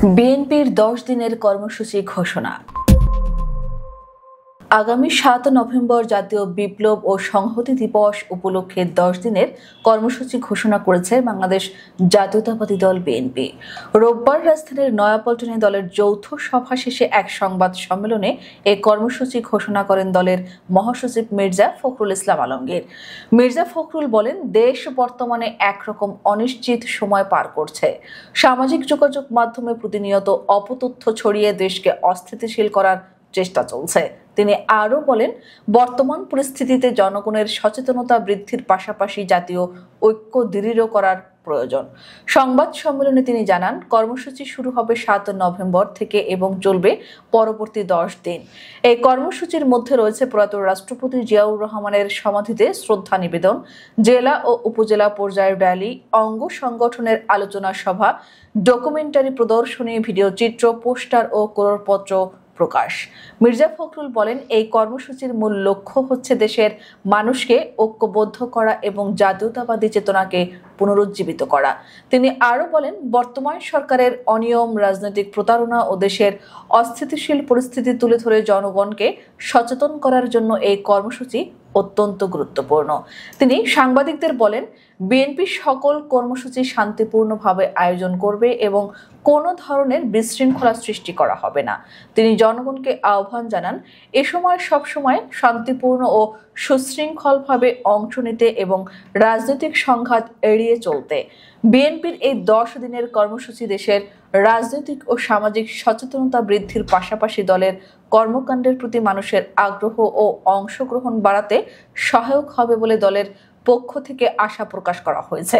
বিএনপির 10 দিনের কর্মসূচি ঘোষণা। আগামী 7 নভেম্বর জাতীয় বিপ্লব ও সংহতি দিবস উপলক্ষে 10 দিনের কর্মসূচি ঘোষণা করেছে বাংলাদেশ জাতীয়তাবাদী দল বিএনপি। রোববার রাজধানীর নয়াপল্টনে দলের যৌথ সভা শেষে এক সংবাদ সম্মেলনে এই কর্মসূচি ঘোষণা করেন দলের মহাসচিব মির্জা ফখরুল ইসলাম আলমগীর। মির্জা ফখরুল বলেন, দেশ বর্তমানে একরকম অনিশ্চিত সময় পার করছে। সামাজিক যোগাযোগ মাধ্যমে প্রতিনিয়ত অপতথ্য ছড়িয়ে দেশকে অস্থিতিশীল করার চেষ্টা চলছে। তিনি আরও বলেন, বর্তমান পরিস্থিতিতে জনগণের সচেতনতা বৃদ্ধির পাশাপাশি জাতীয় ঐক্য দৃঢ় করার প্রয়োজন। সংবাদ সম্মেলনে তিনি জানান, কর্মসূচি শুরু হবে 7 নভেম্বর থেকে এবং চলবে পরবর্তী 10 দিন। এই কর্মসূচির মধ্যে রয়েছে প্রয়াত রাষ্ট্রপতি জিয়াউর রহমানের সমাধিতে শ্রদ্ধা নিবেদন, জেলা ও উপজেলা পর্যায়ের র্যালি, অঙ্গ সংগঠনের আলোচনা সভা, ডকুমেন্টারি প্রদর্শনী, ভিডিও চিত্র, পোস্টার ও করপত্র প্রকাশ। মির্জা ফখরুল বলেন, এই কর্মসূচির মূল লক্ষ্য হচ্ছে দেশের মানুষকে ঐক্যবদ্ধ করা এবং জাতীয়তাবাদী চেতনাকে পুনরুজ্জীবিত করা। তিনি আরও বলেন, বর্তমান সরকারের অনিয়ম, রাজনৈতিক প্রতারণা ও দেশের অস্থিতিশীল পরিস্থিতি তুলে ধরে জনগণকে সচেতন করার জন্য এই কর্মসূচি অত্যন্ত গুরুত্বপূর্ণ। তিনি সাংবাদিকদের বলেন, বিএনপি সকল কর্মসূচি শান্তিপূর্ণভাবে আয়োজন করবে এবং কোনো ধরনের বিশৃঙ্খলা সৃষ্টি করা হবে না। তিনি জনগণকে আহ্বান জানান, এ সময় সবসময় শান্তিপূর্ণ ও সুশৃঙ্খলভাবে অংশ নিতে এবং রাজনৈতিক সংঘাত এড়িয়ে চলতে। বিএনপির এই 10 দিনের কর্মসূচি দেশের রাজনৈতিক ও সামাজিক সচেতনতা বৃদ্ধির পাশাপাশি দলের কর্মকাণ্ডের প্রতি মানুষের আগ্রহ ও অংশগ্রহণ বাড়াতে সহায়ক হবে বলে দলের পক্ষ থেকে আশা প্রকাশ করা হয়েছে।